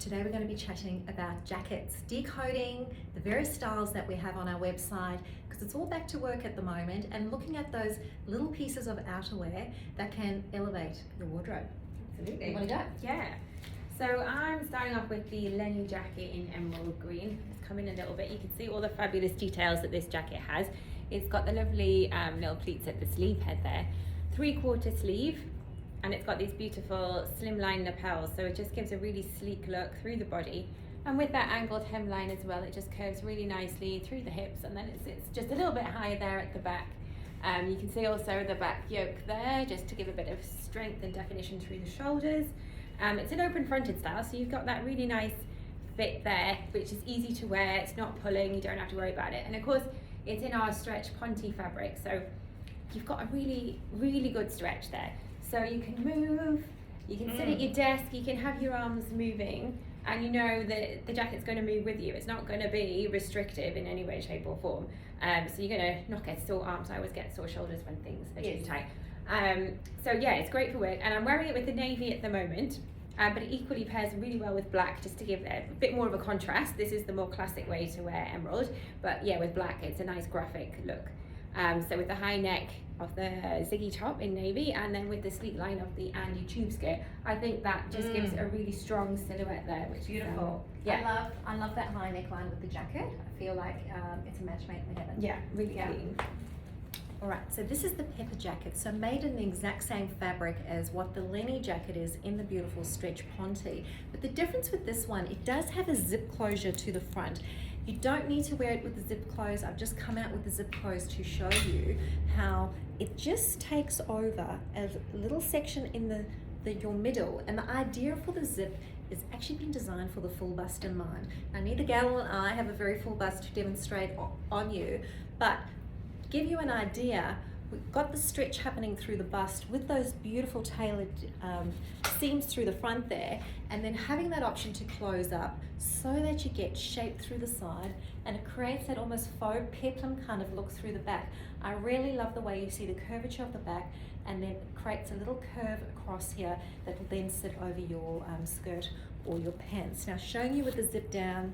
Today we're going to be chatting about jackets, decoding the various styles that we have on our website, because it's all back to work at the moment, and looking at those little pieces of outerwear that can elevate your wardrobe. Absolutely. You want to go? Yeah. So I'm starting off with the Lenny jacket in emerald green. Let's come in a little bit. You can see all the fabulous details that this jacket has. It's got the lovely little pleats at the sleeve head there, 3/4 sleeve, and it's got these beautiful slimline lapels, so it just gives a really sleek look through the body. And with that angled hemline as well, it just curves really nicely through the hips, and then it's just a little bit higher there at the back. You can see also the back yoke there, just to give a bit of strength and definition through the shoulders. It's an open fronted style, so you've got that really nice fit there, which is easy to wear. It's not pulling, you don't have to worry about it. And of course, it's in our stretch ponte fabric, so you've got a really, really good stretch there. So you can move, you can sit at your desk, you can have your arms moving, and you know that the jacket's going to move with you. It's not going to be restrictive in any way, shape or form. So you're going to not get sore arms. I always get sore shoulders when things are too tight. So yeah, it's great for work, and I'm wearing it with the navy at the moment, but it equally pairs really well with black, just to give a bit more of a contrast. This is the more classic way to wear emerald, but yeah, with black it's a nice graphic look. So with the high neck of the ziggy top in navy, and then with the sleek line of the Andy tube skirt, I think that just gives a really strong silhouette there, which is Beautiful. yeah. I love that high neckline with the jacket. I feel like it's a match made in heaven. Yeah, really clean. All right, so this is the pepper jacket, so made in the exact same fabric as what the Lenny jacket is in the beautiful stretch ponte. But the difference with this one, it does have a zip closure to the front. You don't need to wear it with the zip close. I've just come out with the zip close to show you how it just takes over a little section in your middle. And the idea for the zip is actually been designed for the full bust in mind. Now, neither Gal nor I have a very full bust to demonstrate on you, but to give you an idea, we've got the stretch happening through the bust with those beautiful tailored seams through the front there, and then having that option to close up so that you get shape through the side, and it creates that almost faux peplum kind of look through the back. I really love the way you see the curvature of the back, and then it creates a little curve across here that will then sit over your skirt or your pants. Now, showing you with the zip down,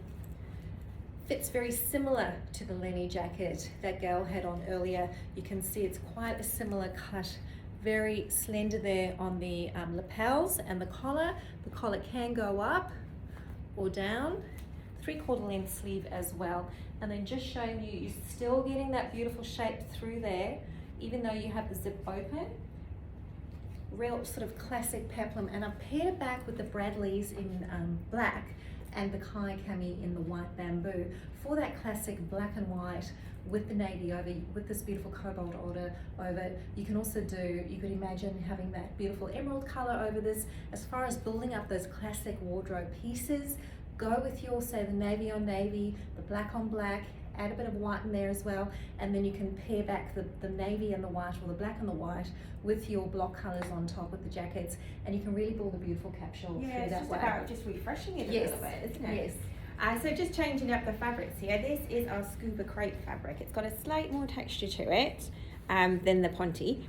fits very similar to the Lenny jacket that Gail had on earlier. You can see it's quite a similar cut, very slender there on the lapels and the collar. The collar can go up or down, 3/4 length sleeve as well. And then just showing you, you're still getting that beautiful shape through there, even though you have the zip open. Real sort of classic peplum, and I've paired it back with the Bradleys in black and the Kai Cami in the white bamboo for that classic black and white with the navy over, with this beautiful cobalt order over. You can also do, you could imagine having that beautiful emerald color over this. As far as building up those classic wardrobe pieces, go with your, say, the navy on navy, the black on black, add a bit of white in there as well, and then you can pair back the navy and the white, or the black and the white, with your block colors on top with the jackets, and you can really build a beautiful capsule through that way. Yeah, it's just about just refreshing it a little bit, isn't it? Yes. So just changing up the fabrics here. This is our scuba crepe fabric. It's got a slight more texture to it than the ponte,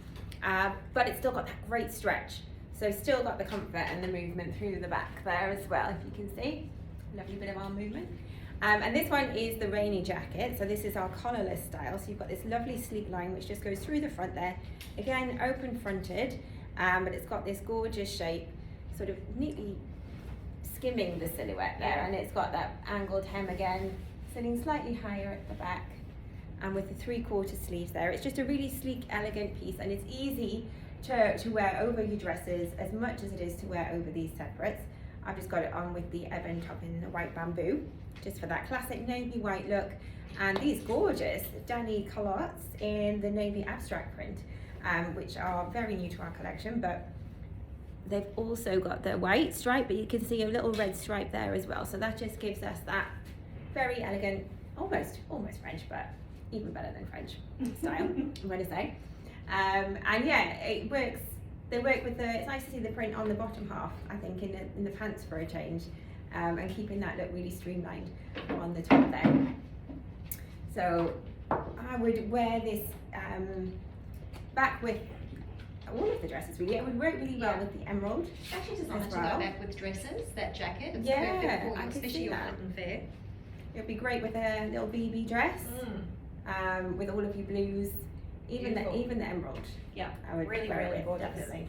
but it's still got that great stretch. So still got the comfort and the movement through the back there as well, if you can see. Lovely bit of arm movement. And this one is the rainy jacket. So this is our collarless style. So you've got this lovely sleek line which just goes through the front there. Again, open fronted, but it's got this gorgeous shape, sort of neatly skimming the silhouette there. And it's got that angled hem again, sitting slightly higher at the back, and with the 3/4 sleeves there. It's just a really sleek, elegant piece, and it's easy to wear over your dresses as much as it is to wear over these separates. I've just got it on with the ebon top in the white bamboo, just for that classic navy white look, and these gorgeous Danny culottes in the navy abstract print, which are very new to our collection, but they've also got the white stripe, but you can see a little red stripe there as well. So that just gives us that very elegant, almost French, but even better than French style, I'm going to say. And yeah, it works. They work with it's nice to see the print on the bottom half, I think, in the pants for a change, and keeping that look really streamlined on the top there. So I would wear this back with all of the dresses really. It would work really well with the emerald. It's actually designed as to well. go back with dresses, that jacket. It's Yeah, perfect for I you, can especially see your that. cotton fair. It'd be great with a little BB dress, with all of your blues, even the emerald. Yeah, I would really, wear it really with, gorgeous. definitely.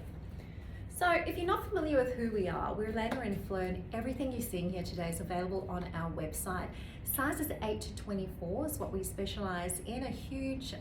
So if you're not familiar with who we are, we're Lana and Flo, and everything you're seeing here today is available on our website. Sizes 8 to 24 is what we specialize in, a huge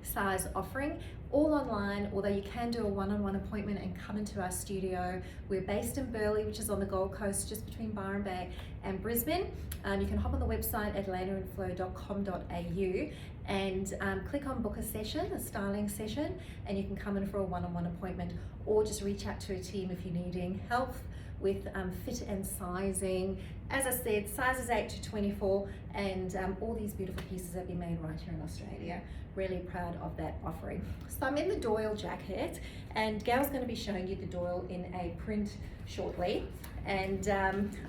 size offering, all online, although you can do a one-on-one appointment and come into our studio. We're based in Burleigh, which is on the Gold Coast, just between Byron Bay and Brisbane. You can hop on the website at lanaandflo.com.au and click on book a session, a styling session, and you can come in for a one-on-one appointment, or just reach out to a team if you're needing help with fit and sizing. As I said, sizes 8 to 24, and all these beautiful pieces have been made right here in Australia. Really proud of that offering. So I'm in the Doyle jacket, and Gal's going to be showing you the Doyle in a print shortly. And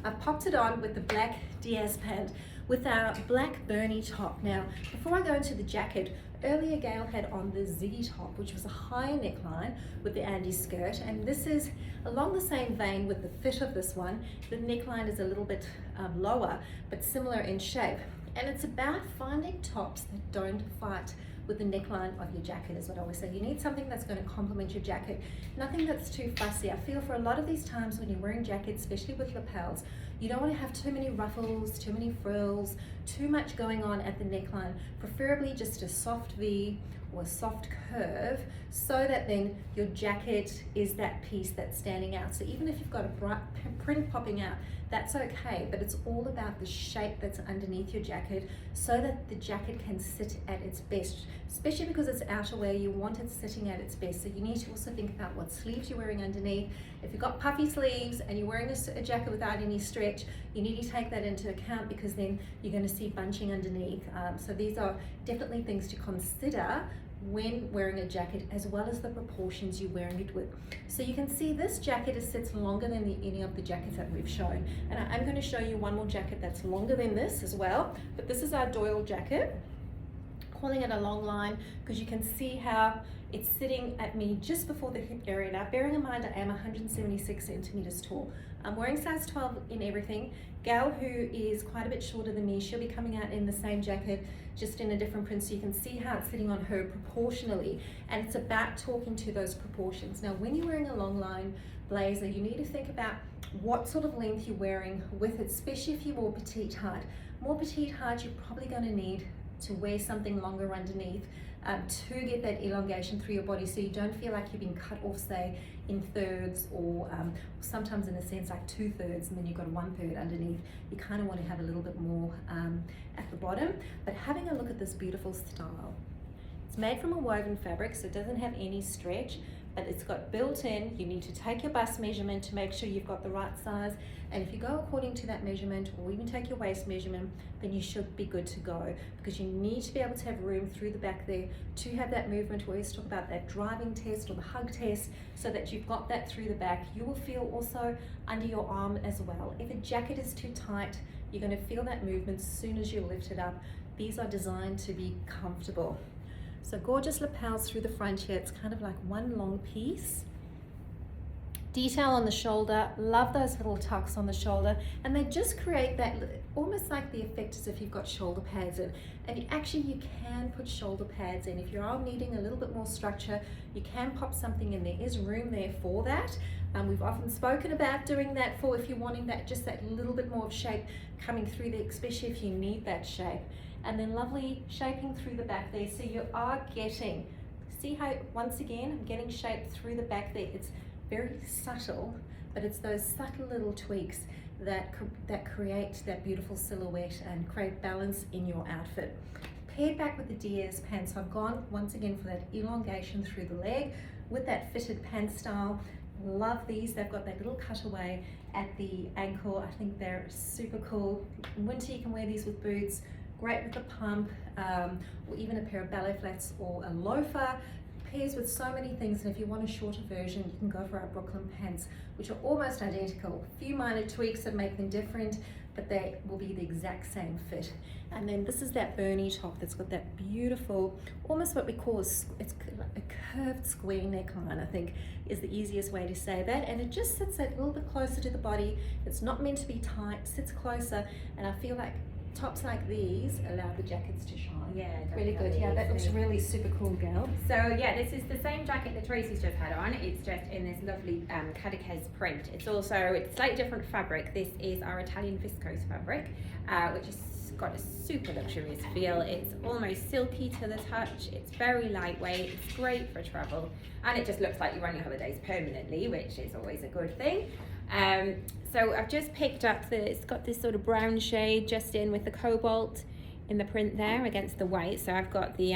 I've popped it on with the black Diaz pant with our black Bernie top. Now, before I go into the jacket, earlier Gail had on the Ziggy top, which was a high neckline with the Andy skirt, and this is along the same vein with the fit of this one. The neckline is a little bit lower, but similar in shape. And it's about finding tops that don't fight with the neckline of your jacket, is what I always say. You need something that's going to complement your jacket, nothing that's too fussy. I feel for a lot of these times when you're wearing jackets, especially with lapels, you don't want to have too many ruffles, too many frills, too much going on at the neckline. Preferably just a soft V or a soft curve, so that then your jacket is that piece that's standing out. So even if you've got a bright print popping out, that's okay, but it's all about the shape that's underneath your jacket, so that the jacket can sit at its best, especially because it's outerwear. You want it sitting at its best. So you need to also think about what sleeves you're wearing underneath. If you've got puffy sleeves and you're wearing a jacket without any stretch, you need to take that into account, because then you're going to see bunching underneath. So these are definitely things to consider when wearing a jacket, as well as the proportions you're wearing it with. So you can see this jacket sits longer than any of the jackets that we've shown, and I'm going to show you one more jacket that's longer than this as well. But this is our Doyle jacket, calling it a long line because you can see how it's sitting at me just before the hip area. Now, bearing in mind I am 176 centimeters tall. I'm wearing size 12 in everything. Gal, who is quite a bit shorter than me, she'll be coming out in the same jacket, just in a different print, so you can see how it's sitting on her proportionally, and it's about talking to those proportions. Now, when you're wearing a long line blazer, you need to think about what sort of length you're wearing with it, especially if you're more petite height. More petite height, you're probably going to need to wear something longer underneath to get that elongation through your body, so you don't feel like you've been cut off, say, in thirds, or sometimes in a sense like 2/3, and then you've got 1/3 underneath. You kind of want to have a little bit more at the bottom. But having a look at this beautiful style, it's made from a woven fabric, so it doesn't have any stretch, but it's got built in. You need to take your bust measurement to make sure you've got the right size, and if you go according to that measurement, or even take your waist measurement, then you should be good to go, because you need to be able to have room through the back there to have that movement. We always talk about that driving test or the hug test, so that you've got that through the back. You will feel also under your arm as well. If a jacket is too tight, you're going to feel that movement as soon as you lift it up. These are designed to be comfortable. So gorgeous lapels through the front here. It's kind of like one long piece. Detail on the shoulder, love those little tucks on the shoulder, and they just create that almost like the effect as if you've got shoulder pads in. And you can put shoulder pads in. If you're all needing a little bit more structure, you can pop something in. There is room there for that. We've often spoken about doing that for if you're wanting that, just that little bit more of shape coming through there, especially if you need that shape. And then lovely shaping through the back there, so you are getting, see how once again I'm getting shape through the back there. It's very subtle, but it's those subtle little tweaks that create that beautiful silhouette and create balance in your outfit. Paired back with the Diaz pants, I've gone once again for that elongation through the leg with that fitted pant style. Love these. They've got that little cutaway at the ankle. I think they're super cool. In winter you can wear these with boots, great with a pump, or even a pair of ballet flats or a loafer. pairs with so many things, and if you want a shorter version, you can go for our Brooklyn pants, which are almost identical. A few minor tweaks that make them different, but they will be the exact same fit. And then this is that Bernie top that's got that beautiful, almost what we call it's a curved square neckline, I think is the easiest way to say that. And it just sits a little bit closer to the body. It's not meant to be tight, sits closer, and I feel like tops like these allow the jackets to shine. Yeah, really good. Yeah, that looks really super cool, gal. So yeah, this is the same jacket that Tracy's just had on. It's just in this lovely Cadaqués print. It's slightly different fabric. This is our Italian viscose fabric, which has got a super luxurious feel. It's almost silky to the touch. It's very lightweight. It's great for travel, and it just looks like you're on your holidays permanently, which is always a good thing. So I've just picked up it's got this sort of brown shade just in with the cobalt in the print there against the white. So I've got the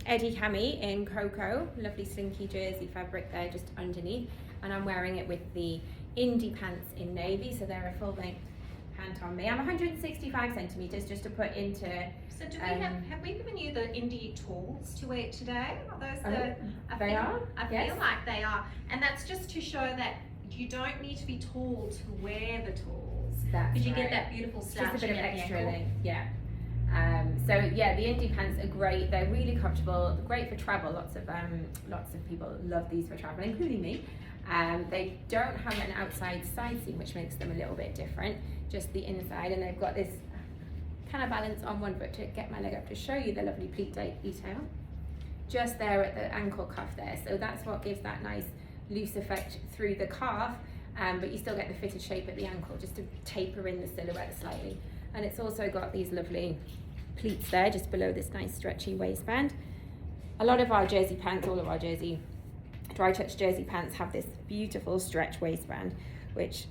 Eddie Cami in cocoa, lovely slinky jersey fabric there just underneath, and I'm wearing it with the Indie pants in navy, so they're a full length pant on me. I'm 165 centimeters just to put into. So do we have we given you the Indie tools to wear today? Are those I feel yes. like they are, and that's just to show that you don't need to be tall to wear the tools. Because you get that beautiful starch. Just a bit of extra length, yeah. So yeah, the Indie pants are great. They're really comfortable. They're great for travel. Lots of people love these for travel, including me. They don't have an outside side seam, which makes them a little bit different. Just the inside, and they've got this kind of balance on one foot to get my leg up to show you the lovely pleat detail. Just there at the ankle cuff there. So that's what gives that nice loose effect through the calf, but you still get the fitted shape at the ankle, just to taper in the silhouette slightly. And it's also got these lovely pleats there just below this nice stretchy waistband. A lot of our jersey pants, all of our dry touch jersey pants have this beautiful stretch waistband, which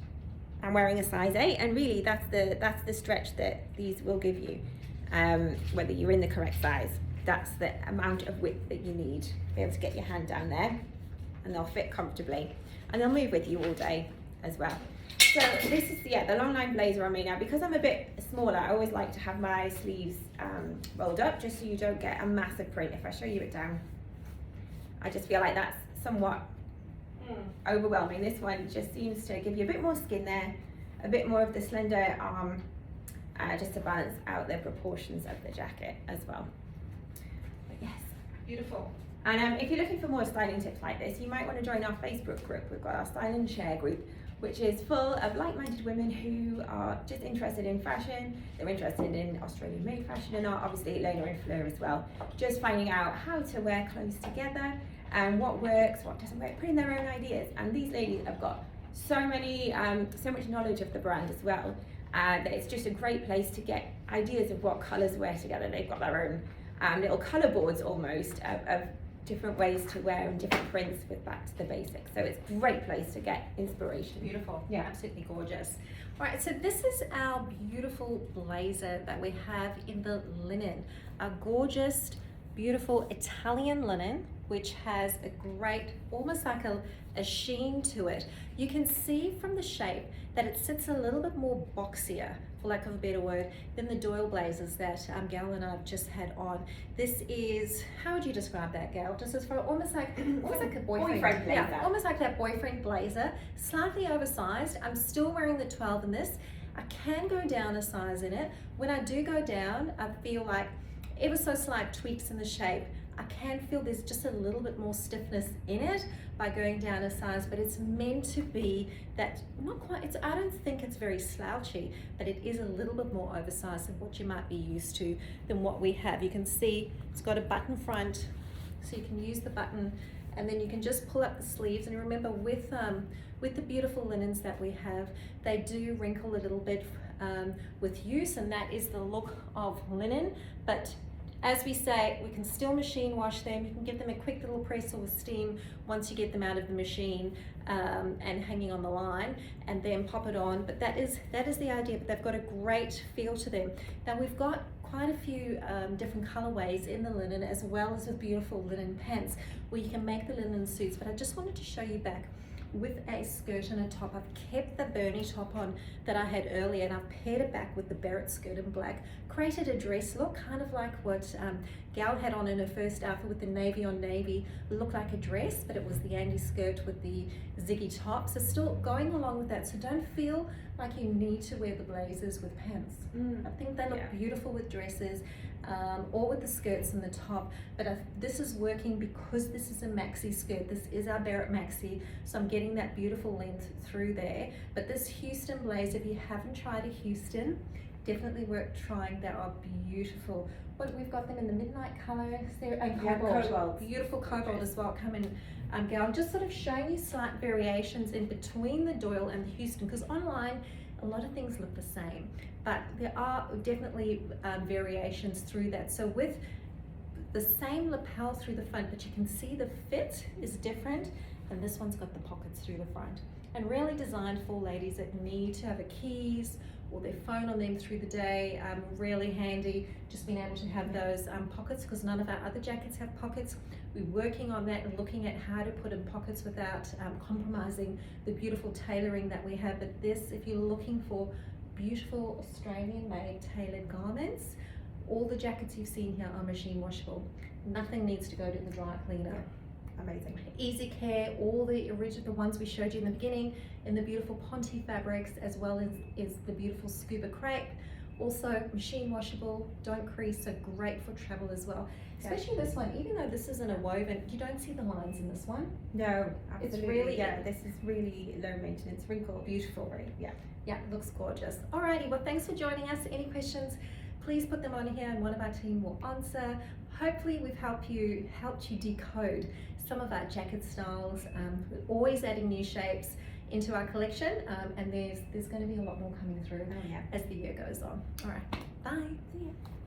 I'm wearing a size 8, and really that's the stretch that these will give you, whether you're in the correct size. That's the amount of width that you need to be able to get your hand down there, and they'll fit comfortably, and they'll move with you all day as well. So this is the long line blazer on me now. Because I'm a bit smaller, I always like to have my sleeves rolled up, just so you don't get a massive print. If I show you it down, I just feel like that's somewhat overwhelming. This one just seems to give you a bit more skin there, a bit more of the slender arm, just to balance out the proportions of the jacket as well. But yes, Beautiful. and if you're looking for more styling tips like this, you might want to join our Facebook group. We've got our Style and Share group, which is full of like-minded women who are just interested in fashion. They're interested in Australian made fashion and art, obviously Lena and Fleur as well. Just finding out how to wear clothes together and what works, what doesn't work, putting their own ideas. And these ladies have got so much knowledge of the brand as well, that it's just a great place to get ideas of what colours wear together. They've got their own little colour boards almost of different ways to wear and different prints with back to the basics. So it's a great place to get inspiration. Beautiful. Yeah. Absolutely gorgeous. All right, so this is our beautiful blazer that we have in the linen, a gorgeous, beautiful Italian linen, which has a great, almost like a sheen to it. You can see from the shape that it sits a little bit more boxier, for lack of a better word, than the Doyle blazers that Gal and I've just had on. This is, how would you describe that, Gal? Just as for almost like a boyfriend blazer. Yeah, almost like that boyfriend blazer, slightly oversized. I'm still wearing the 12 in this. I can go down a size in it. When I do go down, I feel like ever so slight tweaks in the shape. I can feel there's just a little bit more stiffness in it by going down a size, but it's meant to be that, not quite, I don't think it's very slouchy, but it is a little bit more oversized than what you might be used to than what we have. You can see it's got a button front, so you can use the button, and then you can just pull up the sleeves. And remember, with the beautiful linens that we have, they do wrinkle a little bit with use, and that is the look of linen. But as we say, we can still machine wash them. You can give them a quick little press or steam once you get them out of the machine and hanging on the line, and then pop it on. But that is the idea. But they've got a great feel to them. Now we've got quite a few different colorways in the linen, as well as with beautiful linen pants where you can make the linen suits. But I just wanted to show you back with a skirt and a top. I've kept the Bernie top on that I had earlier, and I've paired it back with the Barrett skirt in black, created a dress look, kind of like what Gal had on in her first outfit with the navy on navy, looked like a dress, but it was the Andy skirt with the ziggy top. So still going along with that. So don't feel like you need to wear the blazers with pants. I think they look beautiful with dresses, or with the skirts and the top. But this is working because this is a maxi skirt. This is our Barrett maxi, so I'm getting that beautiful length through there. But this Houston blazer, if you haven't tried a Houston, definitely worth trying. They are beautiful. What we've got them in the midnight color, and cobalt. Beautiful cobalt as well. Come in, Gal. I'm just sort of showing you slight variations in between the Doyle and the Houston, because online a lot of things look the same, but there are definitely variations through that. So with the same lapel through the front, but you can see the fit is different, and this one's got the pockets through the front, and really designed for ladies that need to have a keys or their phone on them through the day. Really handy just being able to have those pockets, because none of our other jackets have pockets. We're working on that and looking at how to put in pockets without compromising the beautiful tailoring that we have. But this, if you're looking for beautiful Australian made tailored garments, all the jackets you've seen here are machine washable. Nothing needs to go to the dry cleaner. Amazing. Easy care, all the original, the ones we showed you in the beginning, in the beautiful Ponte fabrics, as well as the beautiful scuba crepe. Also machine washable, don't crease, so great for travel as well. Especially this one, even though this isn't a woven, you don't see the lines in this one. No, absolutely. It's really, this is really low maintenance, wrinkle, beautiful, right? Yeah, it looks gorgeous. Alrighty, well, thanks for joining us. Any questions, please put them on here and one of our team will answer. Hopefully we've helped you decode some of our jacket styles. We're always adding new shapes into our collection, and there's going to be a lot more coming through as the year goes on. All right, bye. See ya.